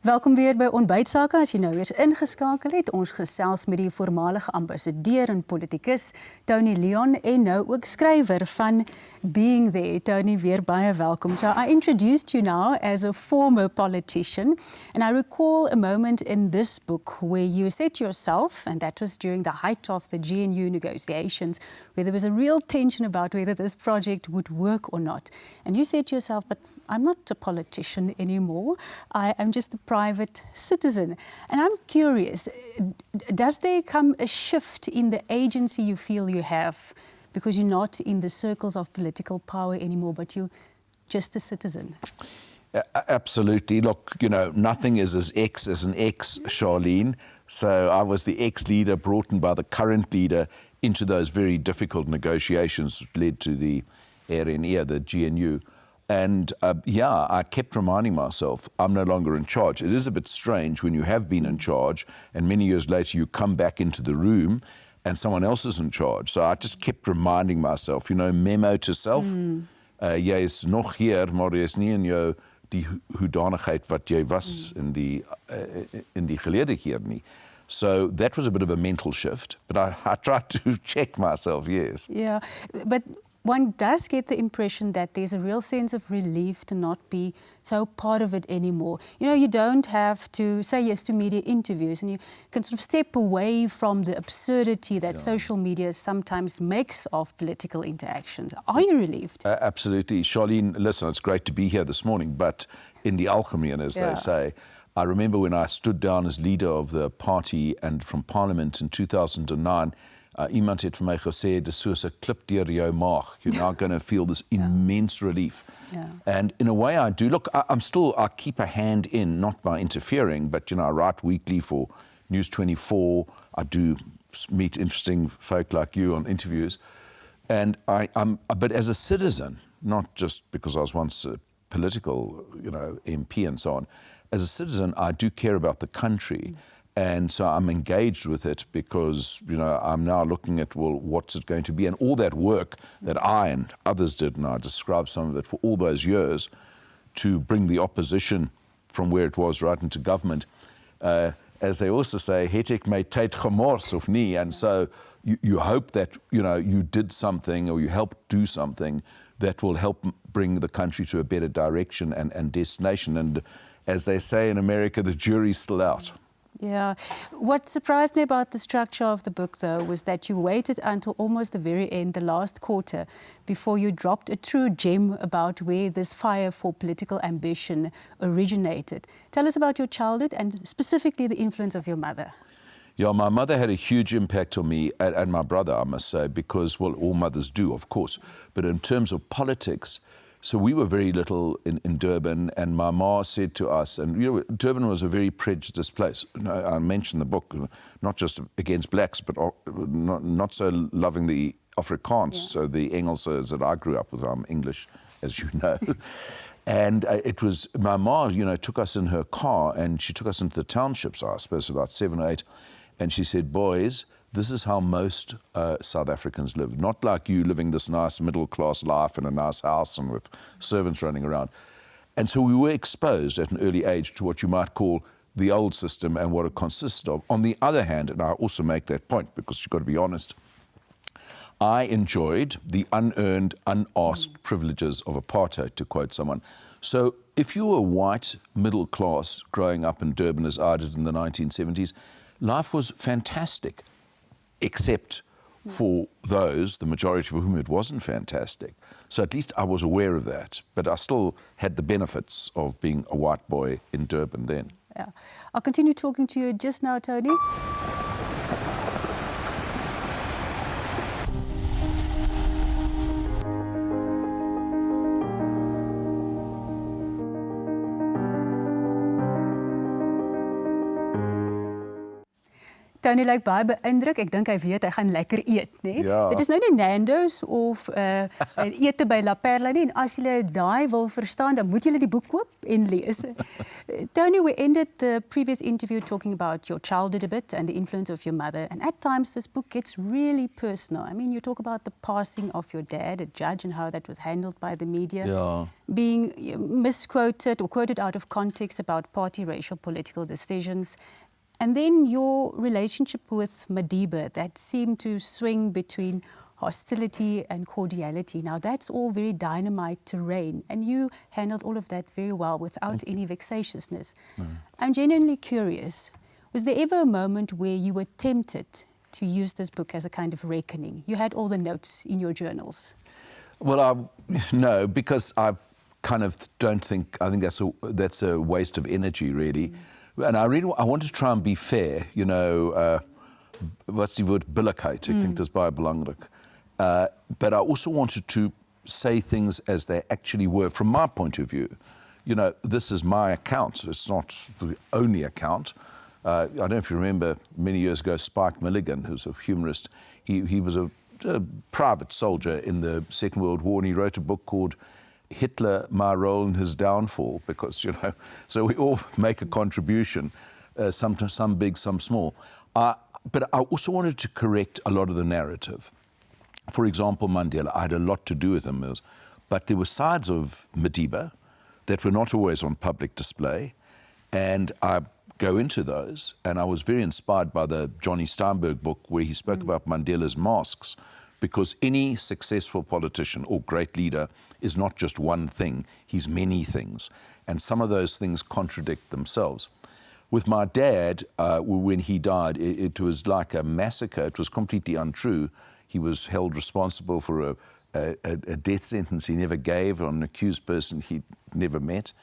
Welkom weer by Ontbytsake. As jy nou weer ingeskakel het, ons gesels met die voormalige ambassadeur en politikus Tony Leon en nou ook skrywer van Being There. Tony, weer baie welkom. So I introduced you now as a former politician, and I recall a moment in this book where you said to yourself, and that was during the height of the GNU negotiations, where there was a real tension about whether this project would work or not. And you said to yourself, but I'm not a politician anymore. I am just a private citizen. And I'm curious, does there come a shift in the agency you feel you have because you're not in the circles of political power anymore, but you're just a citizen? Absolutely. Look, you know, nothing is as an ex, Charlene. So I was the ex-leader brought in by the current leader into those very difficult negotiations which led to the RNE, the GNU. And yeah, I kept reminding myself, I'm no longer in charge. It is a bit strange when you have been in charge and many years later you come back into the room and someone else is in charge. So I just kept reminding myself, you know, memo to self. Jy is nog hier, maar jy is nie in jou die hoedanigheid wat jy was in die gelede keer nie. So that was a bit of a mental shift, but I tried to check myself, yes. Yeah, but one does get the impression that there's a real sense of relief to not be so part of it anymore. You know, you don't have to say yes to media interviews and you can sort of step away from the absurdity that social media sometimes makes of political interactions. Are you relieved? Absolutely. Charlene, listen, it's great to be here this morning, but in the algemeen, as they say, I remember when I stood down as leader of the party and from Parliament in 2009, iemand het vir my gesê, dis soos 'n klip deur jou maag. You're now going to feel this immense relief. And in a way I do. Look, I keep a hand in, not by interfering, but, you know, I write weekly for News 24. I do meet interesting folk like you on interviews. And but as a citizen, not just because I was once a political, you know, MP and so on, as a citizen, I do care about the country. And so I'm engaged with it because, you know, I'm now looking at, well, what's it going to be? And all that work that I and others did, and I described some of it for all those years, to bring the opposition from where it was right into government. As they also say, het ek my tyd gemors of nie? And so you hope that, you know, you did something or you helped do something that will help bring the country to a better direction and destination. And as they say in America, the jury's still out. Yeah. What surprised me about the structure of the book, though, was that you waited until almost the very end, the last quarter, before you dropped a true gem about where this fire for political ambition originated. Tell us about your childhood and specifically the influence of your mother. Yeah, my mother had a huge impact on me and my brother, I must say, because, well, all mothers do, of course. But in terms of politics, so we were very little in Durban, and my ma said to us, and you know, Durban was a very prejudiced place. I mentioned the book, not just against blacks, but not so loving the Afrikaans, so the Engelsers that I grew up with. I'm English, as you know. And it was, my ma, you know, took us in her car, and she took us into the townships, I suppose about 7 or 8, and she said, boys, this is how most South Africans live. Not like you living this nice middle-class life in a nice house and with servants running around. And so we were exposed at an early age to what you might call the old system and what it consisted of. On the other hand, and I also make that point because you've got to be honest, I enjoyed the unearned, unasked privileges of apartheid, to quote someone. So if you were white, middle class, growing up in Durban as I did in the 1970s, life was fantastic. Except for those, the majority for whom it wasn't fantastic. So at least I was aware of that, but I still had the benefits of being a white boy in Durban then. Yeah. I'll continue talking to you just now, Tony. Tony lyk baie beïndruk. Ek dink hy weet hy gaan lekker eet, né? Ja. Dit is nou nie Nando's of ete by La Perla nie. En as jy daai wil verstaan, dan moet jy die boek koop en lees. Tony, we ended the previous interview talking about your childhood a bit and the influence of your mother. And at times this book gets really personal. I mean, you talk about the passing of your dad, a judge, and how that was handled by the media. Ja. Being misquoted or quoted out of context about party, racial, political decisions. And then your relationship with Madiba that seemed to swing between hostility and cordiality. Now that's all very dynamite terrain, and you handled all of that very well without any vexatiousness. I'm genuinely curious, was there ever a moment where you were tempted to use this book as a kind of reckoning? You had all the notes in your journals. Well, no, because I think that's a waste of energy, really. And I wanted to try and be fair, you know, what's the word, billikheid, I think that's baie belangrik. But I also wanted to say things as they actually were from my point of view. You know, this is my account, it's not the only account. I don't know if you remember, many years ago, Spike Milligan, who's a humorist, he was a private soldier in the Second World War, and he wrote a book called Hitler, My Role in His Downfall, because, you know, so we all make a contribution, some big, some small. But I also wanted to correct a lot of the narrative. For example, Mandela, I had a lot to do with him, but there were sides of Madiba that were not always on public display, and I go into those, and I was very inspired by the Johnny Steinberg book where he spoke about Mandela's masks, because any successful politician or great leader is not just one thing, he's many things. And some of those things contradict themselves. With my dad, when he died, it was like a massacre. It was completely untrue. He was held responsible for a death sentence he never gave on an accused person he'd never met.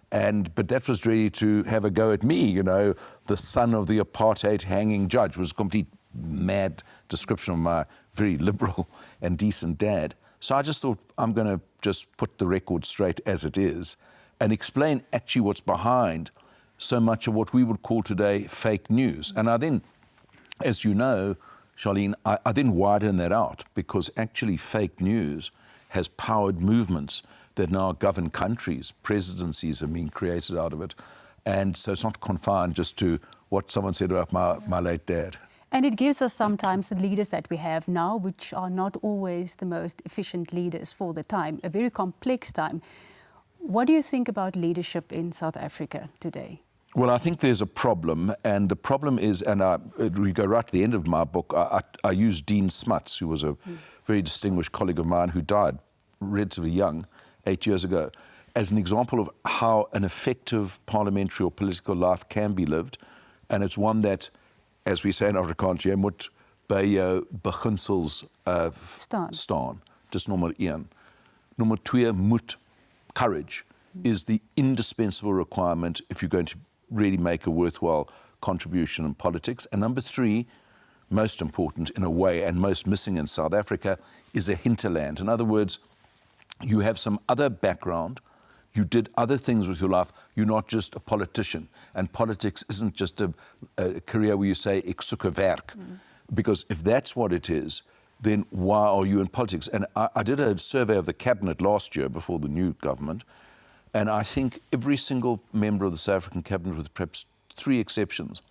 But that was really to have a go at me, you know, the son of the apartheid hanging judge. Was a complete mad description of my very liberal and decent dad. So I just thought, I'm going to just put the record straight as it is and explain actually what's behind so much of what we would call today fake news. And I then, as you know, Charlene, I then widen that out, because actually fake news has powered movements that now govern countries. Presidencies have been created out of it. And so it's not confined just to what someone said about my late dad. And it gives us sometimes the leaders that we have now, which are not always the most efficient leaders for the time, a very complex time. What do you think about leadership in South Africa today? Well, I think there's a problem, and the problem is, and we go right to the end of my book, I use Dean Smuts, who was a very distinguished colleague of mine who died relatively young, 8 years ago, as an example of how an effective parliamentary or political life can be lived. And it's one that, as we say in Afrikaans, jy moet by jou beginsels staan. Dis nommer 1. Nommer 2, moed, courage, is the indispensable requirement if you're going to really make a worthwhile contribution in politics. And number 3, most important in a way and most missing in South Africa, is a hinterland. In other words, you have some other background, you did other things with your life, you're not just a politician. And politics isn't just a career where you say, ek soek werk. Because if that's what it is, then why are you in politics? And I did a survey of the cabinet last year before the new government, and I think every single member of the South African cabinet, with perhaps 3 exceptions,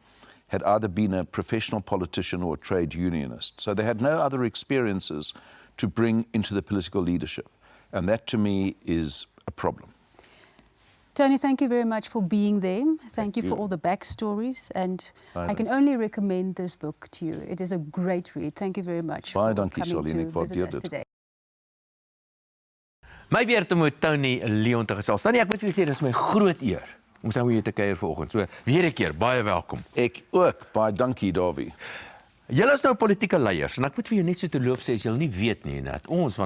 had either been a professional politician or a trade unionist. So they had no other experiences to bring into the political leadership. And that, to me, is a problem. Tony, thank you very much for being there. Thank you for all the backstories. And I can only recommend this book to you. It is a great read. Thank you very much for coming to visit us today. My beurt om met Tony Leon te gesels. Tony, ek moet vir julle sê, dit is my groot eer om saam met julle te kuier vanoggend. So, weer 'n keer, baie welkom. Ek ook, baie dankie, Davie. Julle is nou politieke leiers, en ek moet vir julle net so te loop sê, as julle nie weet nie, dat ons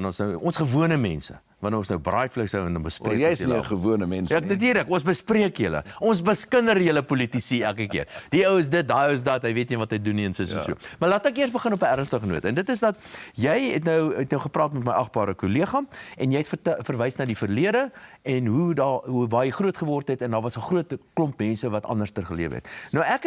gewone mense, wanneer ons nou braaivleis hou en dan bespreek jy is nie 'n gewone mens nie. Ja, natuurlik, ons bespreek julle. Ons beskinder julle politici elke keer. Die ou is dit, daai ou is dat, hy weet nie wat hy doen nie en so. Maar laat ek eers begin op 'n ernstige noot. En dit is dat jy het nou gepraat met my agbare kollega en jy het verwys na die verlede en waar jy groot geword het en daar was 'n groot klomp mense wat anders ter geleef het. Nou ek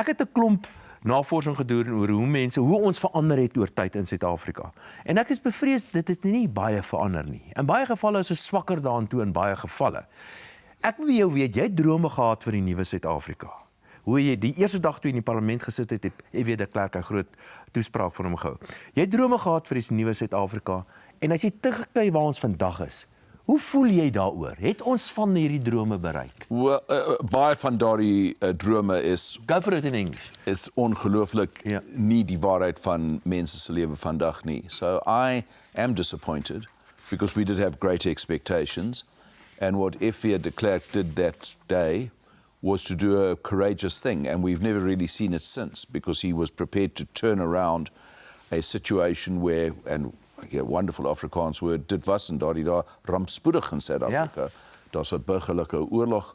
het 'n klomp navorsing gedoen oor hoe ons verander het oor tyd in Suid-Afrika. En ek is bevrees dit het nie baie verander nie. In baie gevalle is ons swakker daartoe in baie gevalle. Ek wil jou weet, jy het drome gehad vir die nuwe Suid-Afrika. Hoe jy die eerste dag toe in die parlement gesit het, F.W. de Klerk 'n groot toespraak vir hom gehou. Jy het drome gehad vir die nuwe Suid-Afrika en as jy terugkyk waar ons vandag is, hoe voel jy daaroor? Het ons van hierdie drome bereik? Well, baie van daardie drome is Go for it in English. is ongelooflik Ja. nie die waarheid van mense se lewe vandag nie. So I am disappointed because we did have great expectations, and what F.W. de Klerk did that day was to do a courageous thing, and we've never really seen it since, because he was prepared to turn around a situation where, and a wonderful Afrikaans word, dit was en daardie daar rampspoedig in Suid-Afrika. Daar's 'n burgerlike oorlog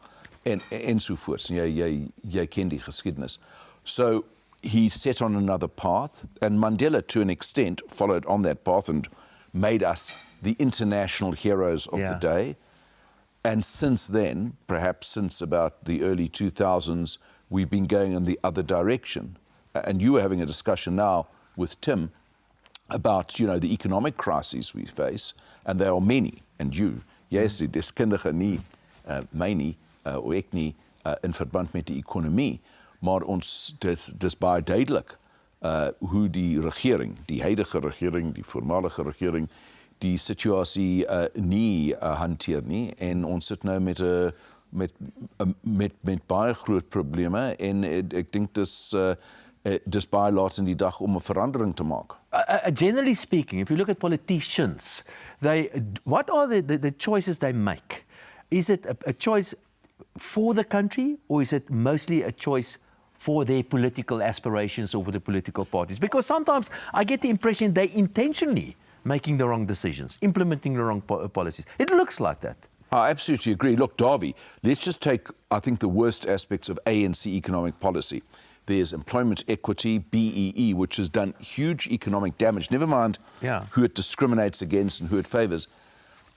ensovoorts. Jy ken die geskiedenis. So he set on another path, and Mandela, to an extent, followed on that path and made us the international heroes of the day. And since then, perhaps since about the early 2000s, we've been going in the other direction. And you were having a discussion now with Tim about, the economic crises we face, and there are many. And jy is die deskundige nie, my nie, of ek nie, in verband met die ekonomie, maar ons, dis baie duidelik hoe die regering, die huidige regering, die voormalige regering, die situasie nie hanteer nie, en ons sit nou met baie groot probleme, en ek dink dis baie laat in die dag om 'n verandering te maak. Generally speaking, if you look at politicians, what are the choices they make? Is it a choice for the country, or is it mostly a choice for their political aspirations or for the political parties? Because sometimes I get the impression they intentionally making the wrong decisions, implementing the wrong policies. It looks like that. I absolutely agree. Look, Davy, let's just take, I think, the worst aspects of ANC economic policy. There's employment equity, BEE, which has done huge economic damage, never mind who it discriminates against and who it favours.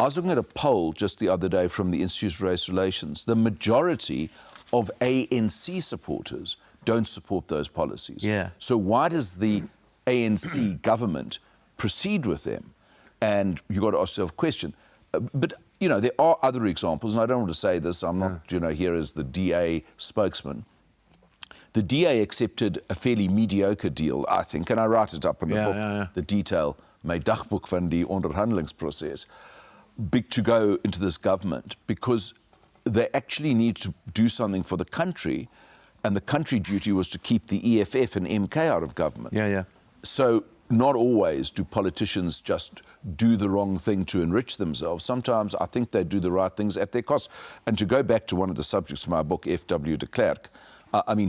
I was looking at a poll just the other day from the Institute for Race Relations. The majority of ANC supporters don't support those policies. Yeah. So why does the ANC government proceed with them? And you've got to ask yourself a question. But, there are other examples, and I don't want to say this, I'm not, here as the DA spokesman. The DA accepted a fairly mediocre deal, I think, and I write it up in the book, the detail, my dagboek van die onderhandelingsproces, to go into this government, because they actually need to do something for the country, and the country duty was to keep the EFF and MK out of government. So not always do politicians just do the wrong thing to enrich themselves. Sometimes I think they do the right things at their cost. And to go back to one of the subjects of my book, F.W. de Klerk,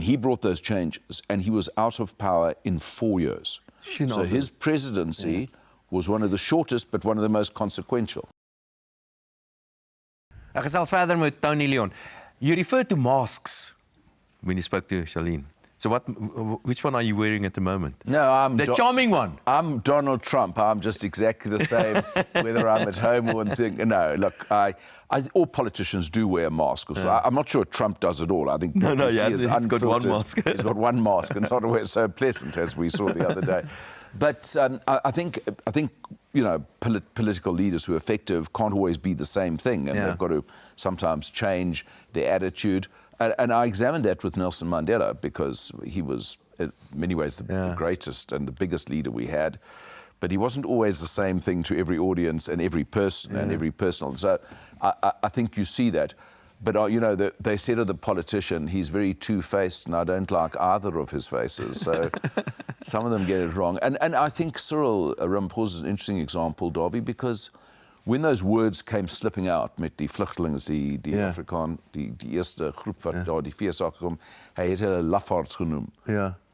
he brought those changes, and he was out of power in 4 years. So his presidency was one of the shortest, but one of the most consequential. Ek gesels verder met Tony Leon. You referred to masks when you spoke to Charlene. So which one are you wearing at the moment? No, I'm the charming one. I'm Donald Trump. I'm just exactly the same, whether I'm at home or anything. No, look, all politicians do wear masks. So I'm not sure Trump does it all. I think he's got one mask. He's got one mask, and it's not always so pleasant, as we saw the other day. But I think political leaders who are effective can't always be the same thing, and they've got to sometimes change their attitude. And I examined that with Nelson Mandela, because he was, in many ways, the greatest and the biggest leader we had. But he wasn't always the same thing to every audience and every person and every personal. So I think you see that. But, they said of the politician, he's very two-faced, and I don't like either of his faces. So some of them get it wrong. And I think Cyril Ramaphosa is an interesting example, Davy, because when those words came slipping out met die vlugtelings, die Afrikaan, die eerste groep wat daar die feesake kom, hy het hulle lafaards genoem.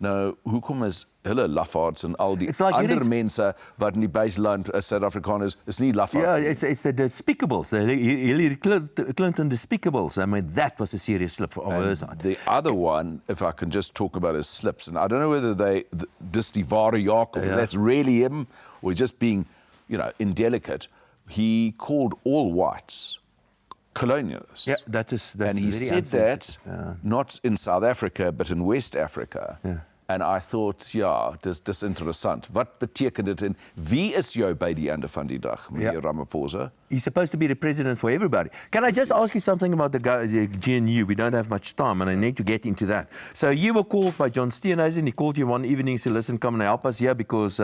Nou, hoekom is hulle lafaards en al die ander mense wat in die buiteland as Suid-Afrikaners is nie lafaards? It's the despicable. Hillary Clinton despicables. I mean, that was a serious slip of her side. The other one, if I can just talk about his slips, and I don't know whether dis die ware Jacob, that's really him, or just being, indelicate. He called all whites colonialists. That's and he said that not in South Africa, but in West Africa. And I thought, ja, dis interessant. Wat beteken dit en wie is jou by die einde van die dag, meneer Ramaphosa? He's supposed to be the president for everybody. Can I just ask you something about the GNU? We don't have much time, and I need to get into that. So you were called by John Steenhuisen. He called you one evening and said, listen, come and help us here because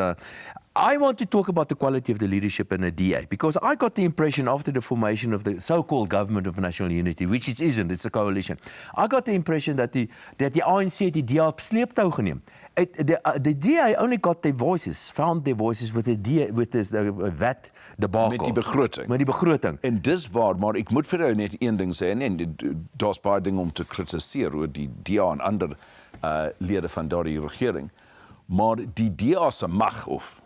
I want to talk about the quality of the leadership in a DA, because I got the impression after the formation of the so-called government of national unity, which it isn't, it's a coalition. I got the impression that the ANC het die DA op sleeptou geneem. The DA only got their voices, found their voices with the DA, with this VAT debacle. Met die begroting. Met die begroting. En dis waar, maar ek moet vir jou net een ding sê, en daar's baie dinge om te kritiseer oor die DA en ander lede van daardie regering, maar die DA se mag of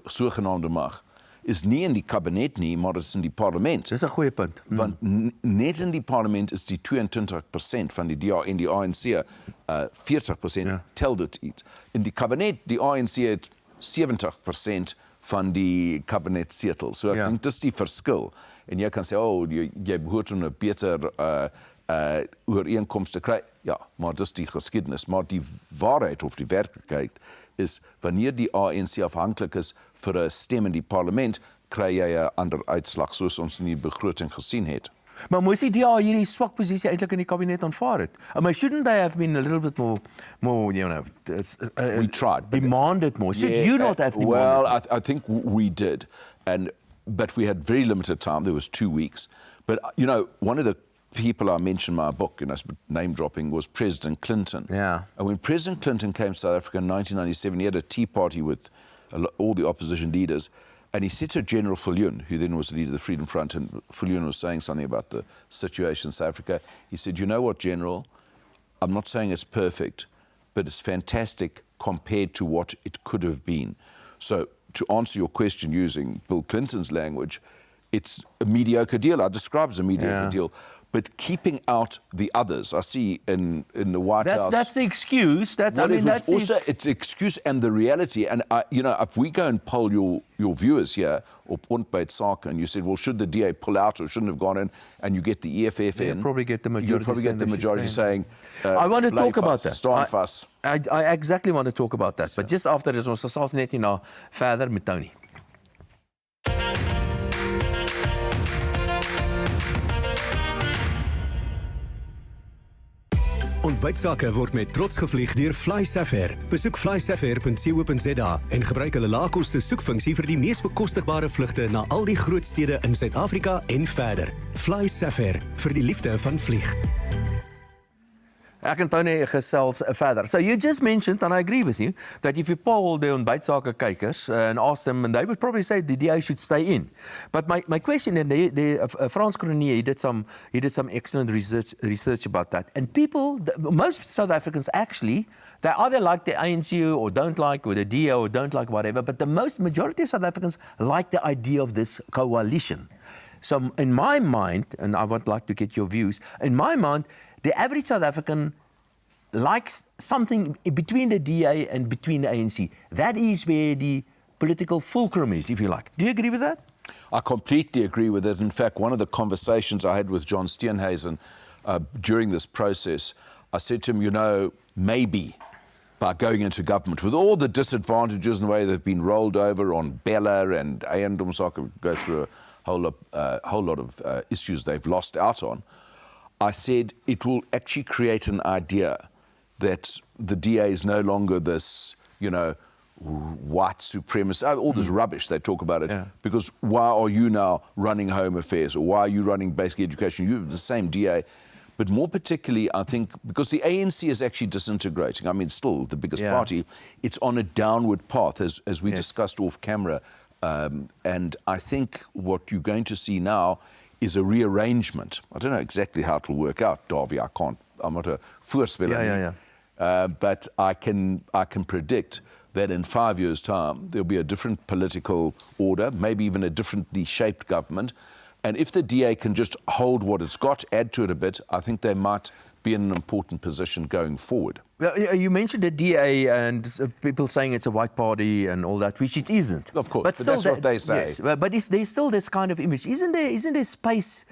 sogenaamde mag is nie in die kabinet nie, maar dit is in die parlement. Dis 'n goeie punt. Want net in die parlement is die 22% van die DA en die ANC 40% tel dit iets. In die kabinet, die ANC het 70% van die kabinetsetels. So ek dink dis die verskil. En jy kan sê, jy behoort om 'n beter ooreenkoms te kry. Ja, maar dis die geskiedenis. Maar die waarheid of die werklikheid is, wanneer die ANC afhanklik is vir 'n stem in die parlement, kry jy 'n ander uitslag, soos ons in die begroting gesien het. Maar moes die DA hierdie swak posisie eintlik in die kabinet aanvaar het? I mean, shouldn't they have been a little bit more you know, we tried. Demanded more? Should you not have demanded? Well, I think we did. But we had very limited time. There was 2 weeks. But, you know, one of the people I mentioned in my book, and I was name dropping, was President Clinton. Yeah. And when President Clinton came to South Africa in 1997, he had a tea party with all the opposition leaders, and he said to General Viljoen, who then was the leader of the Freedom Front, and Viljoen was saying something about the situation in South Africa, he said, you know what, General, I'm not saying it's perfect, but it's fantastic compared to what it could have been. So to answer your question using Bill Clinton's language, it's a mediocre deal. I describe it as a mediocre deal. But keeping out the others, I see in the White House. That's the excuse. It's the excuse and the reality. And you know, if we go and poll your viewers here op gesels, and you said, well, should the DA pull out or shouldn't have gone in, and you get the EFF in, you'll probably get the majority saying. I want to talk about that. Staan vas. I exactly want to talk about that. But just after this, ons gesels net hierna verder met Tony. Ontbytsake word met trots gevlieg deur FlySafair. Besoek flysafair.co.za en gebruik hulle laagkoste soekfunksie vir die mees bekostigbare vlugte na al die groot stede in Suid-Afrika en verder. FlySafair, vir die liefde van vlieg. Ek en Tony gesels verder. So you just mentioned, and I agree with you, that if you poll the ontbytsake kykers and ask them, and they would probably say the DA should stay in. But my question, and Frans Cronje, he did some excellent research about that. And people, most South Africans actually, they either like the ANC or don't like, or the DA or don't like whatever, but the majority of South Africans like the idea of this coalition. So in my mind, and I would like to get your views, in my mind, the average South African likes something between the DA and between the ANC. That is where the political fulcrum is, if you like. Do you agree with that? I completely agree with it. In fact, one of the conversations I had with John Steenhuisen during this process, I said to him, you know, maybe by going into government, with all the disadvantages and the way they've been rolled over on Bella and eiendomsake, go through a whole lot of issues they've lost out on, I said it will actually create an idea that the DA is no longer this, you know, white supremacy, all this rubbish they talk about it. Yeah. Because why are you now running home affairs, or why are you running basic education? You're the same DA. But more particularly, I think, because the ANC is actually disintegrating, I mean, still the biggest party, it's on a downward path, as we discussed off camera. And I think what you're going to see now is a rearrangement. I don't know exactly how it will work out, Davy. I'm not a voorspeller. But I can predict that in 5 years' time, there'll be a different political order, maybe even a differently shaped government. And if the DA can just hold what it's got, add to it a bit, I think they might be in an important position going forward. Well, you mentioned the DA and people saying it's a white party and all that, which it isn't. Of course, but that's what they say. Yes, but there's still this kind of image. Isn't there space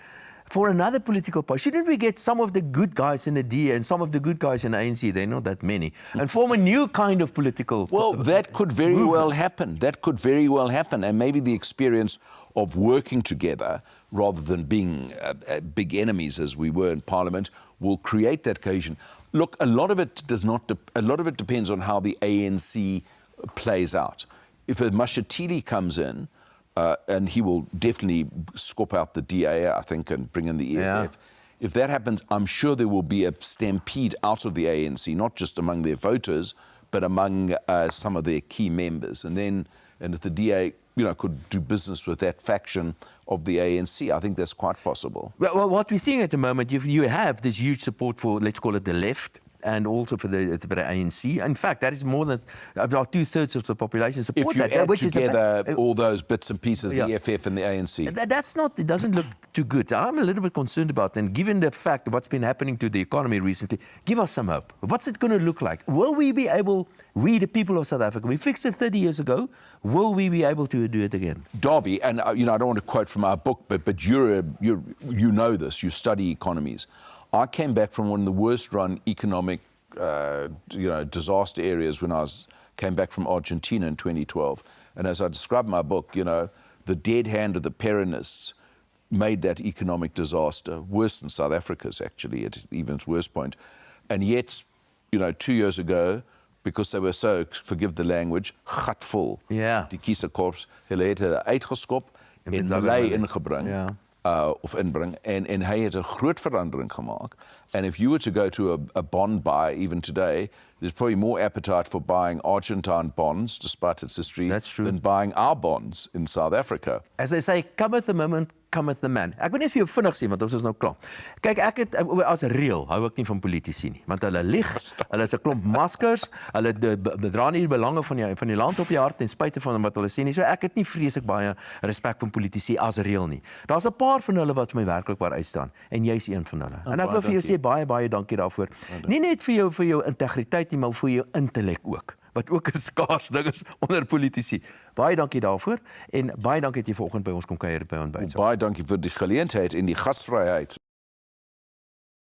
for another political party. Shouldn't we get some of the good guys in the DA and some of the good guys in the ANC, they're not that many, and form a new kind of political... Well, that could very well happen. That could very well happen. And maybe the experience of working together, rather than being big enemies as we were in Parliament, will create that cohesion. Look, a lot of it depends on how the ANC plays out. If a Mashatile comes in, and he will definitely scope out the DA, I think, and bring in the EFF. Yeah. If that happens, I'm sure there will be a stampede out of the ANC, not just among their voters, but among some of their key members. And if the DA, could do business with that faction of the ANC, I think that's quite possible. Well, what we're seeing at the moment, you have this huge support for, let's call it the left, and also for the ANC. In fact, that is more than about 2/3 of the population support if you that. add Which together is all those bits and pieces, Yeah. the EFF and the ANC. It doesn't look too good. I'm a little bit concerned about that. And given the fact of what's been happening to the economy recently, give us some hope. What's it going to look like? Will we be able, we the people of South Africa, we fixed it 30 years ago, will we be able to do it again? Darby, and I don't want to quote from our book, but you know this, you study economies. I came back from one of the worst run economic disaster areas when came back from Argentina in 2012. And as I describe in my book, the dead hand of the Peronists made that economic disaster worse than South Africa's, actually, at even its worst point. And yet, 2 years ago, because they were so, forgive the language, gatvol, Ja. die kieserkorps, hulle het hulle uitgeskop en beleid ingebring. Ja. Of inbring, en hy het 'n groot verandering gemaak. And if you were to go to a bond buy even today, there's probably more appetite for buying Argentine bonds, despite its history, That's true. than buying our bonds in South Africa. As they say, cometh the moment, cometh the man. Ek wil net vir jou vinnig sê, want ons is nou klaar. Kyk, ek het as reël hou ek nie van politici nie, want hulle lieg, hulle is 'n klomp maskers, hulle bedra nie die belange van die land op die hart ten spyte van wat hulle sê nie. So ek het nie vreeslik baie respek van politici as reël nie. Daar's 'n paar van hulle wat vir my werklik waar uitstaan, en jy's een van hulle. En ek wil vir jou sê baie dankie daarvoor. Nie net vir jou integriteit nie, maar vir jou intellek ook, wat ook 'n skaars ding is onder politici. Baie dankie daarvoor, en baie dankie dat jy vanoggend by ons kom kuier by ontbyt. Baie dankie vir die geleentheid en die gasvryheid.